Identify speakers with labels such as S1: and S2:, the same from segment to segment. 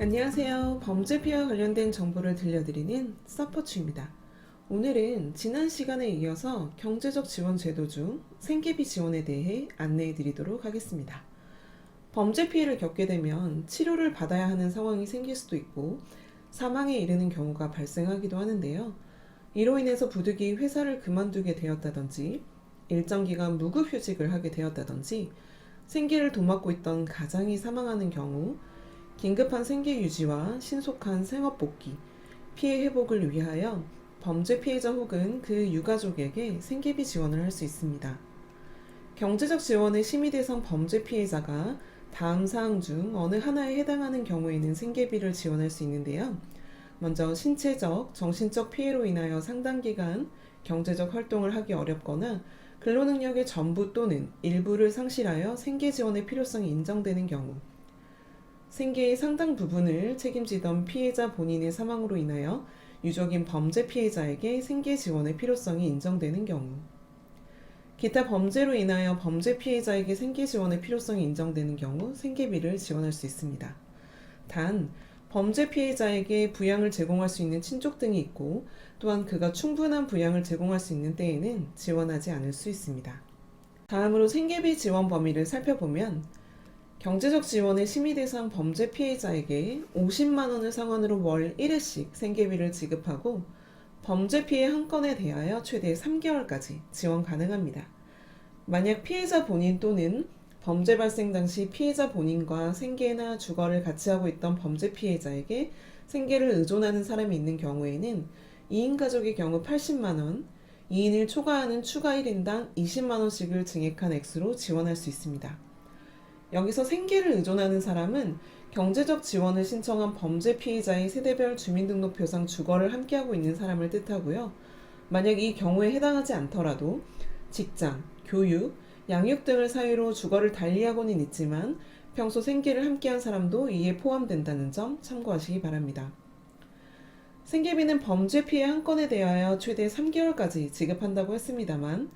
S1: 안녕하세요. 범죄 피해와 관련된 정보를 들려드리는 서포츠입니다. 오늘은 지난 시간에 이어서 경제적 지원 제도 중 생계비 지원에 대해 안내해 드리도록 하겠습니다. 범죄 피해를 겪게 되면 치료를 받아야 하는 상황이 생길 수도 있고 사망에 이르는 경우가 발생하기도 하는데요. 이로 인해서 부득이 회사를 그만두게 되었다든지 일정 기간 무급휴직을 하게 되었다든지 생계를 도맡고 있던 가장이 사망하는 경우 긴급한 생계 유지와 신속한 생업 복귀, 피해 회복을 위하여 범죄 피해자 혹은 그 유가족에게 생계비 지원을 할 수 있습니다. 경제적 지원의 심의 대상 범죄 피해자가 다음 사항 중 어느 하나에 해당하는 경우에는 생계비를 지원할 수 있는데요. 먼저 신체적, 정신적 피해로 인하여 상당 기간 경제적 활동을 하기 어렵거나 근로능력의 전부 또는 일부를 상실하여 생계 지원의 필요성이 인정되는 경우, 생계의 상당 부분을 책임지던 피해자 본인의 사망으로 인하여 유족인 범죄 피해자에게 생계 지원의 필요성이 인정되는 경우, 기타 범죄로 인하여 범죄 피해자에게 생계 지원의 필요성이 인정되는 경우 생계비를 지원할 수 있습니다. 단, 범죄 피해자에게 부양을 제공할 수 있는 친족 등이 있고 또한 그가 충분한 부양을 제공할 수 있는 때에는 지원하지 않을 수 있습니다. 다음으로 생계비 지원 범위를 살펴보면 경제적 지원의 심의 대상 범죄 피해자에게 50만 원을 상환으로 월 1회씩 생계비를 지급하고 범죄 피해 한 건에 대하여 최대 3개월까지 지원 가능합니다. 만약 피해자 본인 또는 범죄 발생 당시 피해자 본인과 생계나 주거를 같이 하고 있던 범죄 피해자에게 생계를 의존하는 사람이 있는 경우에는 2인 가족의 경우 80만 원, 2인을 초과하는 추가 1인당 20만 원씩을 증액한 액수로 지원할 수 있습니다. 여기서 생계를 의존하는 사람은 경제적 지원을 신청한 범죄 피해자의 세대별 주민등록표상 주거를 함께하고 있는 사람을 뜻하고요. 만약 이 경우에 해당하지 않더라도 직장, 교육, 양육 등을 사유로 주거를 달리하고는 있지만 평소 생계를 함께한 사람도 이에 포함된다는 점 참고하시기 바랍니다. 생계비는 범죄 피해 한 건에 대하여 최대 3개월까지 지급한다고 했습니다만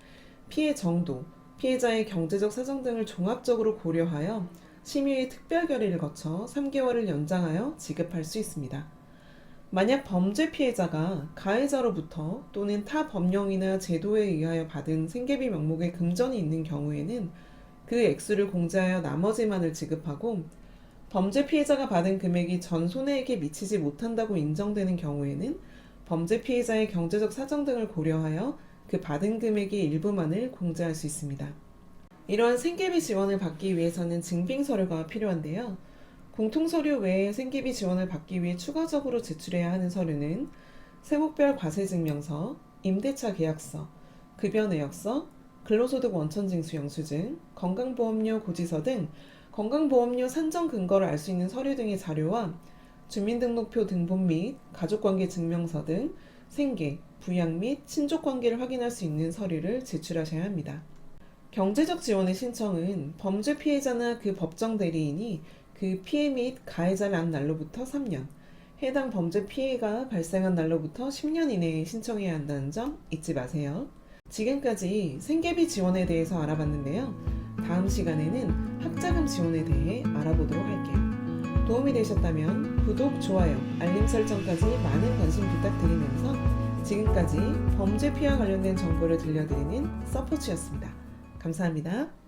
S1: 피해 정도, 피해자의 경제적 사정 등을 종합적으로 고려하여 심의의 특별 결의를 거쳐 3개월을 연장하여 지급할 수 있습니다. 만약 범죄 피해자가 가해자로부터 또는 타 법령이나 제도에 의하여 받은 생계비 명목에 금전이 있는 경우에는 그 액수를 공제하여 나머지만을 지급하고 범죄 피해자가 받은 금액이 전 손해액에 미치지 못한다고 인정되는 경우에는 범죄 피해자의 경제적 사정 등을 고려하여 그 받은 금액의 일부만을 공제할 수 있습니다. 이러한 생계비 지원을 받기 위해서는 증빙서류가 필요한데요. 공통서류 외에 생계비 지원을 받기 위해 추가적으로 제출해야 하는 서류는 세목별 과세증명서, 임대차 계약서, 급여 내역서, 근로소득 원천징수 영수증, 건강보험료 고지서 등 건강보험료 산정 근거를 알 수 있는 서류 등의 자료와 주민등록표 등본 및 가족관계 증명서 등 생계, 부양 및 친족관계를 확인할 수 있는 서류를 제출하셔야 합니다. 경제적 지원의 신청은 범죄 피해자나 그 법정 대리인이 그 피해 및 가해자를 안 날로부터 3년, 해당 범죄 피해가 발생한 날로부터 10년 이내에 신청해야 한다는 점 잊지 마세요. 지금까지 생계비 지원에 대해서 알아봤는데요. 다음 시간에는 학자금 지원에 대해 알아보도록 할게요. 도움이 되셨다면 구독, 좋아요, 알림 설정까지 많은 관심 부탁드리면서 지금까지 범죄 피해와 관련된 정보를 들려드리는 서포츠였습니다. 감사합니다.